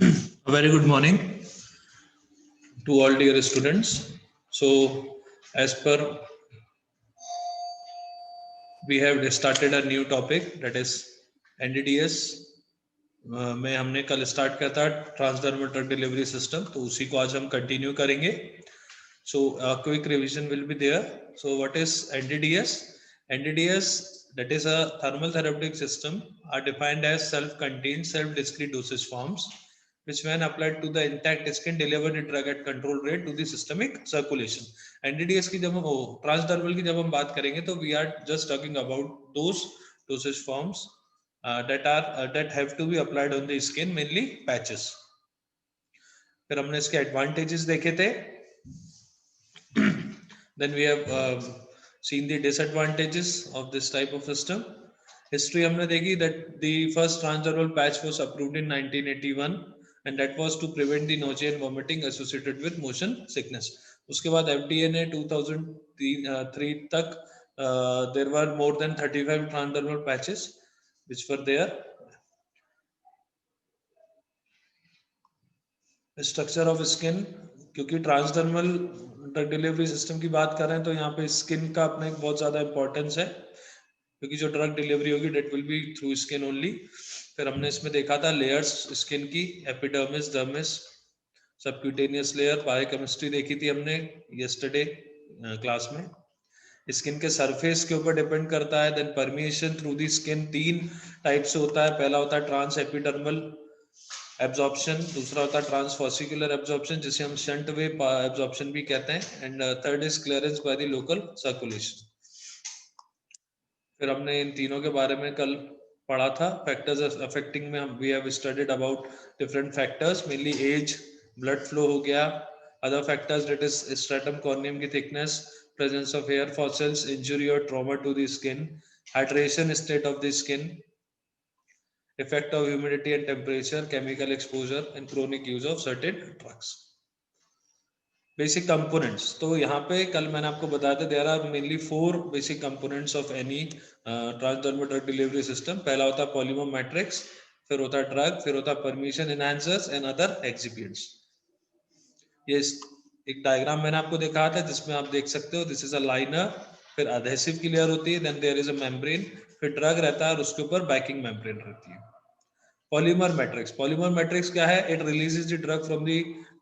A very good morning to all dear students. So, as per we have started a new topic that is NDDS में हमने कल start किया था transdermal drug delivery system, तो उसी को आज हम कंटिन्यू करेंगे. So, a quick revision will be there. So, what is NDDS? NDDS, that is a thermal therapeutic system, are defined as self-contained, self-discrete dosage forms, which when applied to the intact skin deliver the drug at control rate to the systemic circulation. NDDS की जब हम transdermal की जब हम बात करेंगे तो we are just talking about those dosage forms that have to be applied on the skin, mainly patches. फिर हमने इसके advantages देखे थे. Then we have seen the disadvantages of this type of system. History हमने देखी that the first transdermal patch was approved in 1981 and that was to prevent the nausea and vomiting associated with motion sickness. उसके बाद FDA ने 2003 तक there were more than 35 transdermal patches which were there. Structure of skin, क्योंकि transdermal drug delivery system की बात कर रहे हैं तो यहाँ पे स्किन का अपना एक बहुत ज़्यादा इंपॉर्टेंस है, क्योंकि जो ड्रग डिलीवरी होगी that will be through skin only. फिर हमने इसमें देखा था लेयर्स स्किन की, epidermis, dermis, subcutaneous layer, biochemistry देखी थी हमने यस्टरडे क्लास में. स्किन के सरफेस के ऊपर डिपेंड करता है. Then permeation through the skin 3 type से होता है. पहला होता है ट्रांस एपिडर्मल एब्जॉर्प्शन, दूसरा होता है ट्रांसफॉसिकुलर एब्जॉर्प्शन जिसे हम शंट वेव एब्जॉर्प्शन भी कहते हैं, and third is clearance by the local circulation. फिर हमने इन तीनों के बारे में कल पढ़ा था. फैक्टर्स अफेक्टिंग में we have studied about different factors, mainly age, blood flow हो गया, other factors that is stratum corneum की thickness, presence of hair follicles, injury और trauma to the skin, hydration state of the skin, effect of humidity and temperature, chemical exposure and chronic use of certain drugs. Basic components, तो यहाँ पे कल मैंने आपको बताया था there are mainly 4 basic components of any transdermal drug delivery system. पहला होता है polymer matrix, फिर होता है drug, फिर होता है permeation enhancers and other excipients. ये एक डायग्राम मैंने आपको दिखाया था जिसमें आप देख सकते हो दिस इज अ लाइनर, फिर adhesive की लेयर होती है, then there is a membrane, फिर ड्रग रहता है और उसके ऊपर बैकिंग मेम्ब्रेन रहती है. पॉलीमर मैट्रिक्स, पॉलीमर मैट्रिक्स क्या है? It releases the drug from the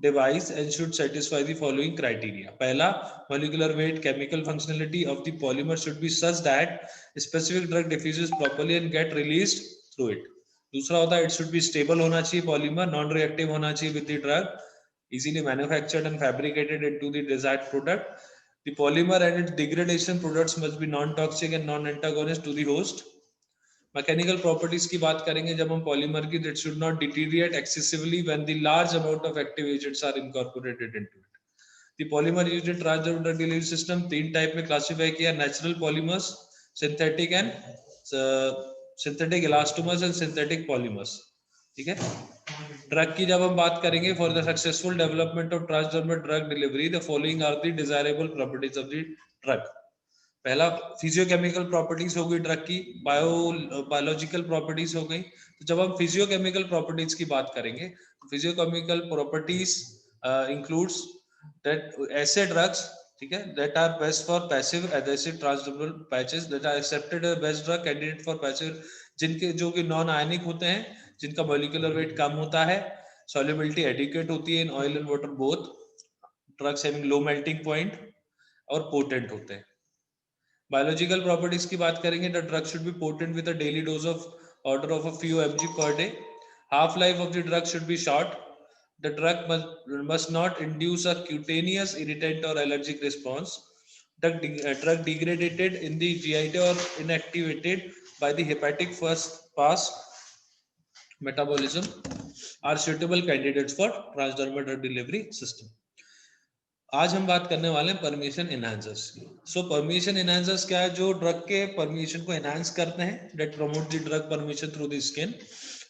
device and should satisfy the following criteria. पहला, molecular weight, chemical functionality of the polymer should be such that specific drug diffuses properly and get released through it. दूसरा होता है it should be stable होना चाहिए polymer, non reactive होना चाहिए with the drug, easily manufactured and fabricated into the desired product. The polymer and its degradation products must be non-toxic and non-antagonist to the host. Mechanical properties की बात करेंगे जब हम polymer की, that should not deteriorate excessively when the large amount of active agents are incorporated into it. The polymer used in transdermal drug delivery system 3 type में classify किया: natural polymers, synthetic and synthetic elastomers and synthetic polymers. ठीक है. Drug की जब हम बात करेंगे, for the successful development of transdermal drug delivery the following are the desirable properties of the drug. पहला, फिजियोकेमिकल प्रॉपर्टीज हो गई ड्रग की, बायोलॉजिकल प्रॉपर्टीज हो गई. तो जब हम फिजियोकेमिकल प्रॉपर्टीज की बात करेंगे, फिजियोकेमिकल प्रॉपर्टीज इंक्लूड्स दैट ऐसे ड्रग्स, ठीक है, that are best for passive adhesive transdermal patches, that are accepted as best drug candidate for passive, जिनके जो कि नॉन आयनिक होते हैं, जिनका मॉलिक्यूलर वेट कम होता है, सॉल्युबिलिटी एडिक्वेट होती है in oil and water both, drugs having low melting point और पोटेंट होते हैं. बायोलॉजिकल प्रॉपर्टीज की बात करेंगे, the drug should be potent with a daily dose of order of a few mg per day. Half life of the drug should be short. The drug must not induce a cutaneous irritant or allergic response. Drug degraded in the GI or inactivated by the hepatic first pass metabolism are suitable candidates for transdermal drug delivery system. आज हम बात करने वाले हैं permission enhancers की. सो permission enhancers क्या है? जो ड्रग के परमिशन को एनहांस करते हैं, that promote the drug permission through the skin.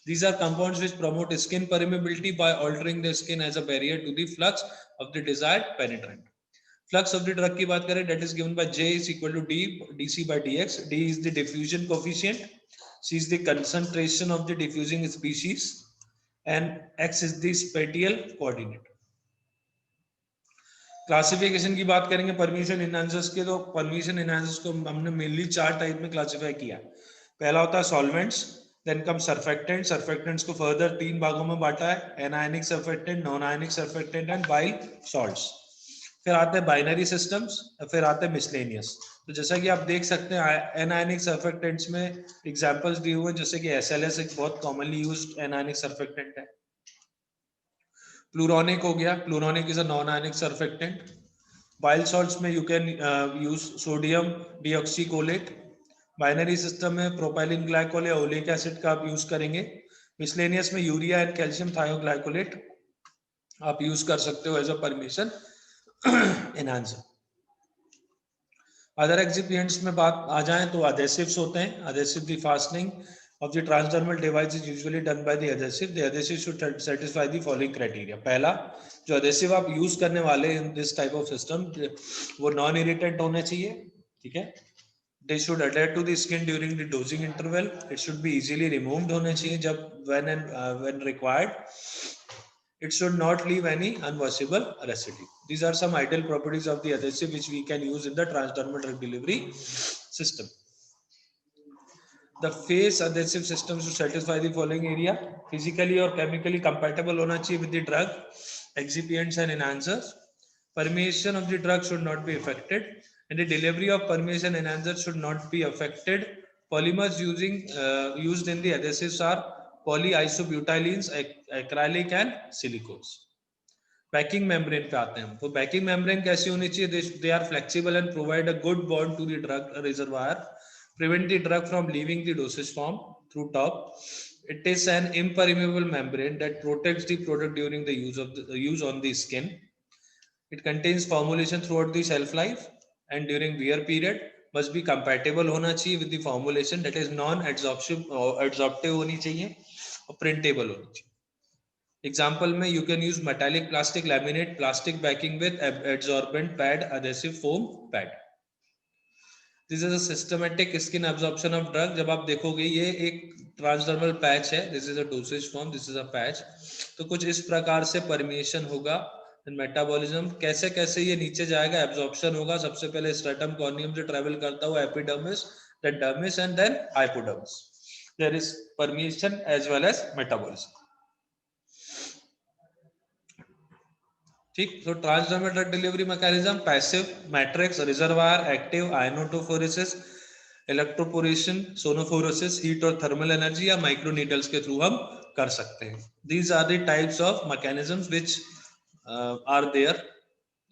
These are compounds which promote skin permeability by altering the skin as a barrier to the flux of the desired penetrant. Flux of the drug की बात करें, that is given by J is equal to D, dC by dx. D is the diffusion coefficient, C is the concentration of the diffusing species, and x is the spatial coordinate. Classification की बात करेंगे permission इनहांसर्स के, तो permission इनहांसर्स को हमने mainly 4 type में classify किया. पहला होता है solvents, then come surfactant. Surfactants को फर्दर 3 भागों में बांटा है, anionic surfactant, non ionic surfactant and bile salts. फिर आते हैं बाइनरी सिस्टम्स, फिर आते हैं मिसलेनियस. तो जैसा कि आप देख सकते हैं एनायनिक सर्फेक्टेंट्स में एग्जांपल्स दिए हुए हैं, जैसे कि SLS एक बहुत कॉमनली यूज्ड एनायनिक सर्फेक्टेंट है. प्लूरोनिक हो गया, pluronic is a non ionic surfactant. Bile salts में you can use sodium deoxycholate. Binary system में प्रोपाइलिन ग्लाइकोल या ओलिक एसिड का आप यूज करेंगे. मिसलेनियस में यूरिया एंड कैल्शियम थायोग्लाइकोलेट आप यूज कर सकते हो as a permission enhancer. Other excipients में बात आ जाए तो अडेसिव्स होते हैं. Adhesive the fastening of the transdermal device is usually done by the adhesive. The adhesive should satisfy the following criteria. पहला, जो adhesive आप यूज करने वाले in this type of system वो non irritant होने चाहिए, ठीक है. They should adhere to the skin during the dosing interval. It should be easily removed होने चाहिए जब when required. It should not leave any unwashable residue. These are some ideal properties of the adhesive which we can use in the transdermal drug delivery system. The phase adhesive systems to satisfy the following area: physically or chemically compatible होना चाहिए with the drug, excipients and enhancers. Permeation of the drug should not be affected, and the delivery of permeation enhancers should not be affected. Polymers used in the adhesives are polyisobutylienes, acrylic and silicones. Packing membrane पे आते हैं. तो packing membrane कैसी होनी चाहिए? They are flexible and provide a good bond to the drug reservoir, prevent the drug from leaving the dosage form through top. It is an impermeable membrane that protects the product during the use on the skin. It contains formulation throughout the shelf life and during wear period. Must be compatible होना चाहिए with the formulation, that is non-adsorptive होनी चाहिए और printable होनी चाहिए. Example में you can use metallic plastic laminate, plastic backing with adsorbent pad, adhesive foam pad. This is a systematic skin absorption of drug. जब आप देखोगे ये एक ट्रांसडर्मल पैच है, this is a dosage form, this is a patch. तो कुछ इस प्रकार से परमिशन होगा. मेटाबॉलिज्म कैसे कैसे ये नीचे जाएगा, एब्जॉर्प्शन होगा. सबसे पहले स्ट्रेटम कॉर्नियम से ट्रेवल करता हुआ epidermis, then dermis and then hypodermis. There is permeation as well as metabolism. ठीक. तो transdermal drug delivery mechanism: passive, matrix, reservoir, active, iontophoresis, electroporation, sonophoresis, heat और थर्मल एनर्जी या माइक्रोनीडल्स के through हम कर सकते हैं. These are the types of mechanisms which are there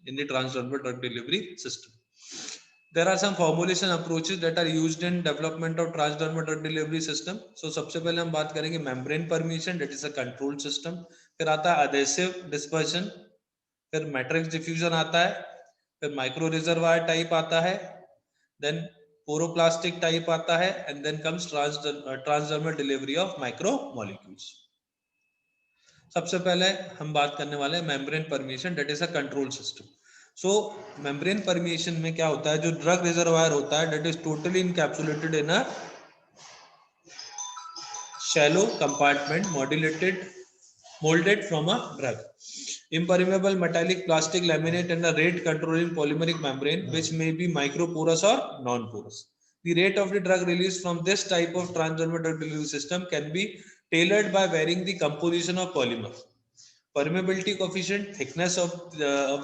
in the transdermal drug delivery system. There are some formulation approaches that are used in development of transdermal drug delivery system. So सबसे पहले हम बात करेंगे membrane permeation, that is a controlled system. फिर आता है adhesive dispersion, फिर matrix diffusion आता है, फिर माइक्रो रिजर्वायर टाइप आता है, देन पोरोप्लास्टिक टाइप आता है, and then comes transdermal delivery of micro molecules. सबसे पहले हम बात करने वाले हैं membrane permission, that is a control system. So membrane permission में क्या होता है? जो ड्रग रिजर्वायर होता है, that is totally encapsulated in a shallow compartment molded from a drug. Impermeable metallic plastic laminate and a rate controlling polymeric membrane which may be microporous or non-porous. The rate of the drug release from this type of transdermal drug delivery system can be tailored by varying the composition of polymer, permeability coefficient, thickness of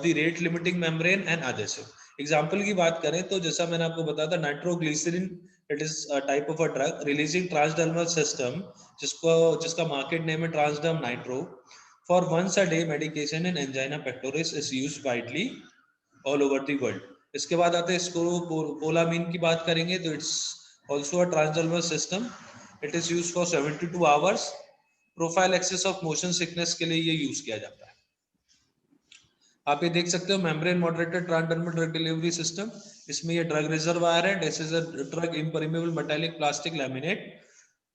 the rate limiting membrane and adhesive. Example की बात करें तो जैसा मैंने आपको बताया था, nitroglycerin, it is type of a drug releasing transdermal system, जिसका मार्केट नेम है Transderm Nitro. For once a day medication in angina pectoris is used widely all over the world. इसके बाद आते हैं स्कोपोलामीन की बात करेंगे तो it's also a transdermal system. It is used for 72 hours. Prophylaxis of motion sickness के लिए ये यूज किया जाता है. आप ये देख सकते हो membrane moderated transdermal drug delivery system. इसमें ये ड्रग रिजर्वायर है, this is a drug impermeable metallic plastic laminate,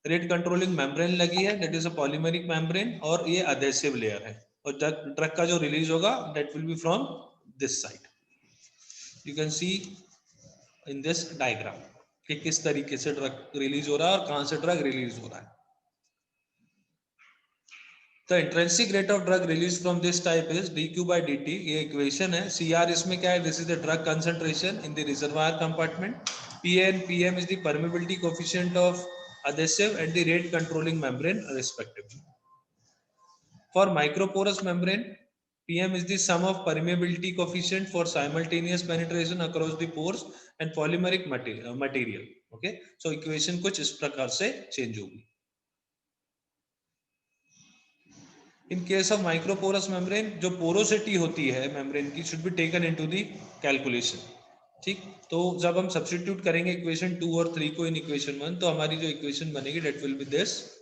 rate controlling membrane लगी है, that is a polymeric membrane, और ये अडेसिव लेयर है. और ड्रग का जो रिलीज होगा that will be from this side. You can see in this diagram कि किस तरीके से ड्रग रिलीज हो रहा है और कहां से ड्रग रिलीज हो रहा है. The intrinsic rate of drug release from this type is dq by dt. ये इक्वेशन है. Cr इसमें क्या है? This is the drug concentration in the reservoir compartment. Pa and Pm is the permeability coefficient of adhesive and the rate controlling membrane respectively. For microporous membrane, Pm is the sum of permeability coefficient for simultaneous penetration across the pores and polymeric material. Okay, so equation कुछ इस प्रकार से change होगी. In case of microporous membrane, जो porosity होती है membrane की should be taken into the calculation. ठीक, तो जब हम substitute करेंगे equation 2 और 3 को in equation 1, तो हमारी जो equation बनेगी that will be this.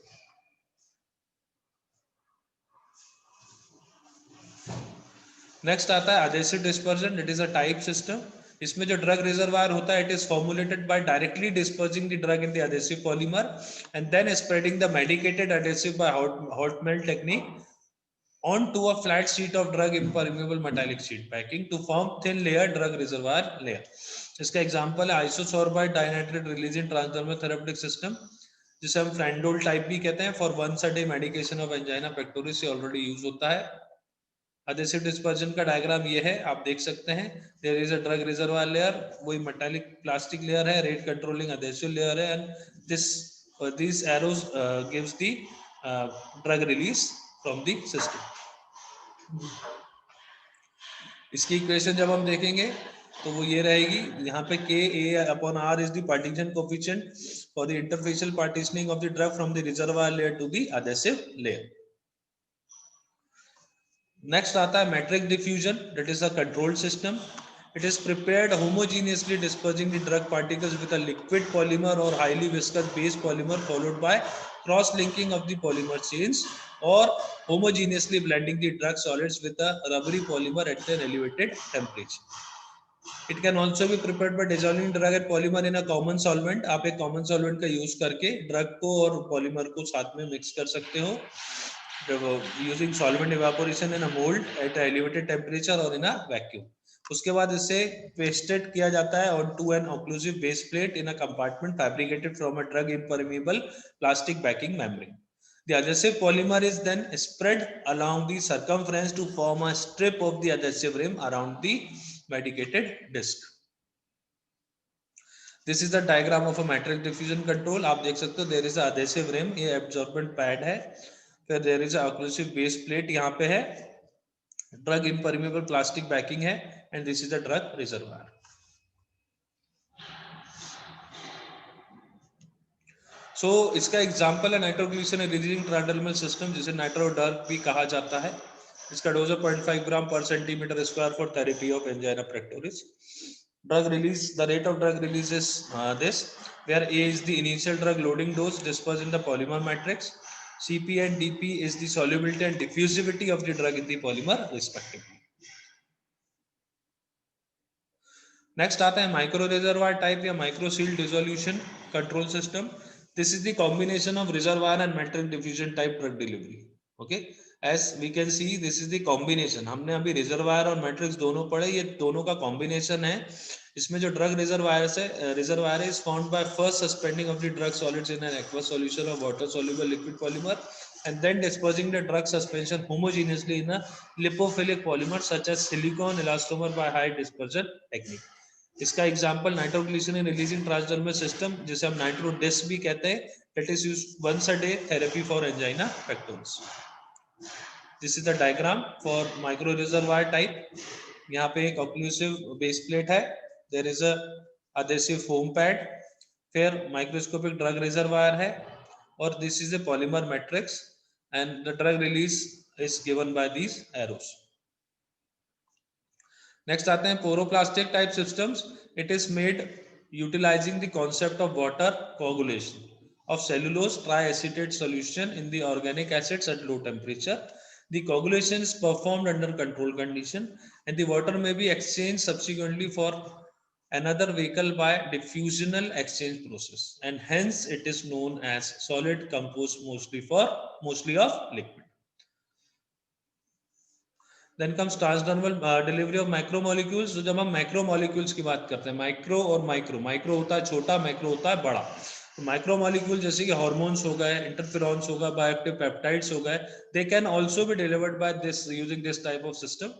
Next आता है adhesive dispersion. It is a type system. इसमें जो drug reservoir होता है, it is formulated by directly dispersing the drug in the adhesive polymer and then spreading the medicated adhesive by hot melt technique onto a flat sheet of drug impermeable metallic sheet packing to form thin layer drug reservoir layer. इसका example है isosorbide dinitrate releasing transdermal therapeutic system, जिसे हम फ्रेंडोल type भी कहते हैं. For once a day medication of angina pectoris से already use होता है. adhesive dispersion का डायग्राम ये है, आप देख सकते हैं. there is a drug reservoir layer, वही metallic plastic layer है, rate controlling adhesive layer है, and these arrows gives the drug release from the system. इसकी इक्वेशन जब हम देखेंगे तो वो ये रहेगी. यहाँ पे Ka/R is the partition coefficient for the interfacial partitioning of the drug from the reservoir layer to the adhesive layer. Next आता है metric diffusion. That is a controlled system. It is prepared homogeneously dispersing the drug particles with a liquid polymer or highly viscous base polymer followed by cross-linking of the polymer chains or homogeneously blending the drug solids with a rubbery polymer at an elevated temperature. It can also be prepared by dissolving drug and polymer in a common solvent. आप एक common solvent का use करके drug को और polymer को साथ में mix कर सकते हो. Using solvent evaporation in a mold at an elevated temperature or in a vacuum. उसके बाद इसे pasted किया जाता है onto an occlusive base plate in a compartment fabricated from a drug impermeable plastic backing membrane. The adhesive polymer is then spread along the circumference to form a strip of the adhesive rim around the medicated disc. This is the diagram of a metric diffusion control. आप देख सकते हो there is a adhesive rim, ये absorbent pad है, फिर there is a occlusive base plate यहाँ पे है, drug impermeable plastic backing है, and this is the drug reservoir. So इसका एग्जाम्पल है नाइट्रोग्लिसरीन रिलीजिंग ट्रांसडर्मल सिस्टम, जिसे नाइट्रोडर्म भी कहा जाता है. इसका डोज है 0.5 ग्राम पर centimetre square for therapy of angina pectoris. Drug release, the rate of drug release is this, where A is the initial drug loading dose dispersed in the polymer matrix. Cp and dp is the solubility and diffusivity of the drug in the polymer respectively. Next आता है micro reservoir type या micro seal dissolution control system. This is the combination of reservoir and metric diffusion type drug delivery. Okay, as we can see, this is the combination. हमने अभी reservoir और matrix दोनों पढ़े, ये दोनों का combination है. इसमें जो drug reservoir is formed by first suspending of the drug solids in an aqueous solution of water soluble liquid polymer and then dispersing the drug suspension homogeneously in a lipophilic polymer such as silicone elastomer by high dispersion technique. इसका example nitroglycerin releasing transdermal system, जिसे हम नाइट्रोडिस भी कहते हैं, that is used once a day therapy for angina pectoris. This is the diagram for micro reservoir type. यहाँ पे एक occlusive base plate है, there is a adhesive foam pad, फिर microscopic drug reservoir है, और this is a polymer matrix and the drug release is given by these arrows. Next आते हैं poroplastic type systems. It is made utilising the concept of water coagulation of cellulose triacetate solution in the organic acids at low temperature. The coagulation is performed under controlled condition and the water may be exchanged subsequently for another vehicle by diffusional exchange process, and hence it is known as solid composed mostly of liquid. Then comes transdermal delivery of macromolecules. तो जब हम macromolecules की बात करते हैं, micro और micro होता है छोटा, माइक्रो होता है बड़ा. माइक्रोमोलिक्यूल जैसे कि हार्मोन्स हो गए, इंटरफेरॉन्स होगा, बायोएक्टिव पेप्टाइड्स हो गए, they can also be delivered by this using this type of system.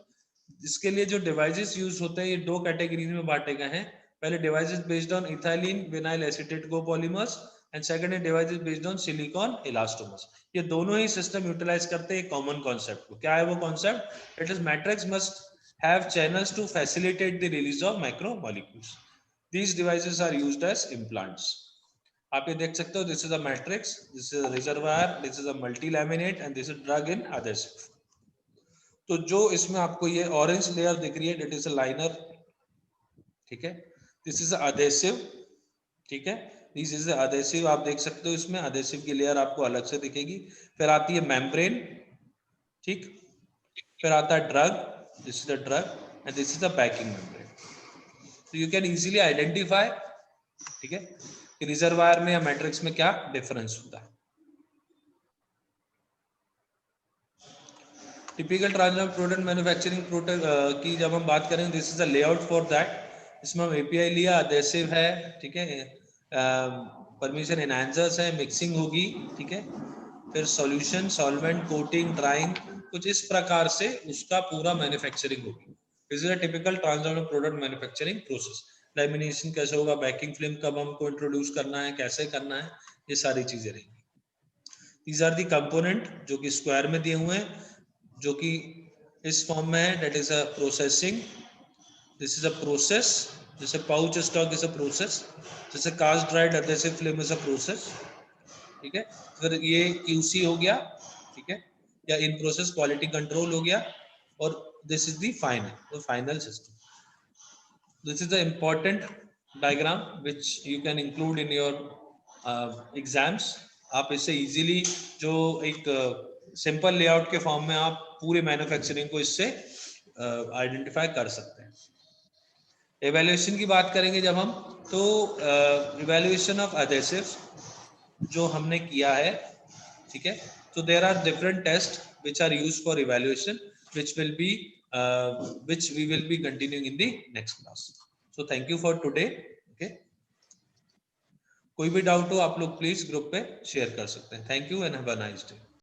इसके लिए जो डिवाइसेस यूज होते हैं ये दो कैटेगरीज में बांटे गए हैं। पहले devices based on ethylene vinyl acetate copolymers and second है devices based on silicone elastomers. ये दोनों ही सिस्टम यूटिलाइज करते हैं एक कॉमन कॉन्सेप्ट को। क्या है वो concept? It is matrix must have channels to facilitate the release of micromolecules. These devices are used as implants. आप ये देख सकते हो, this is a matrix, this is a reservoir, this is a multi laminate and this is drug in adhesive. तो जो इसमें आपको ये ऑरेंज लेयर दिख रही है, दैट इज अ लाइनर, ठीक है। दिस इज एडहेसिव, ठीक है। दिस इज एडहेसिव, आप देख सकते हो इसमें एडहेसिव की लेयर आपको अलग से दिखेगी। फिर आती है मेम्ब्रेन, ठीक। फिर आता है drug, this is the drug and this is the packing membrane. तो यू कैन इजीली आइडेंटिफाई, ठीक है, कि रिजर्वायर में या मैट्रिक्स में क्या डिफरेंस होता है। Typical transformer product manufacturing product की जब हम बात करें, this is a layout for that. इसमें हम एपीआई लिया, एडहेसिव है, ठीक है, परमिशन एनहांसर्स है, मिक्सिंग होगी, ठीक है, फिर सॉल्यूशन, सॉल्वेंट, कोटिंग, ड्राइंग, कुछ इस प्रकार से उसका पूरा मैन्युफैक्चरिंग होगी। This is a typical transformer product manufacturing process. Lamination कैसे होगा, बैकिंग फिल्म कब हमको इंट्रोड्यूस करना है, कैसे करना है, ये सारी चीजें रहेंगी। These are the component जो कि स्क्वायर में दिए हुए हैं, जो कि इस फॉर्म में है, that is a processing, this is a process, जैसे pouch stock is a process, जैसे cast dried adhesive film is a process, ठीक है। फिर ये QC हो गया, ठीक है, या इन प्रोसेस क्वालिटी कंट्रोल हो गया, और this is the final system. This is the important diagram which you can include in your exams. आप इससे इजीली जो एक सिंपल लेआउट के फॉर्म में आप पूरे मैन्युफैक्चरिंग को इससे आइडेंटिफाई कर सकते हैं। एवेल्युएशन की बात करेंगे जब हम, तो इवेल्युएशन ऑफ एडहेसिव्स जो हमने किया है, ठीक है, तो there are different test which are used for evaluation, which will be which we will be continuing in the next class. So thank you for today. Okay, कोई भी डाउट हो आप लोग प्लीज ग्रुप पे शेयर कर सकते हैं। Thank you and have a nice day.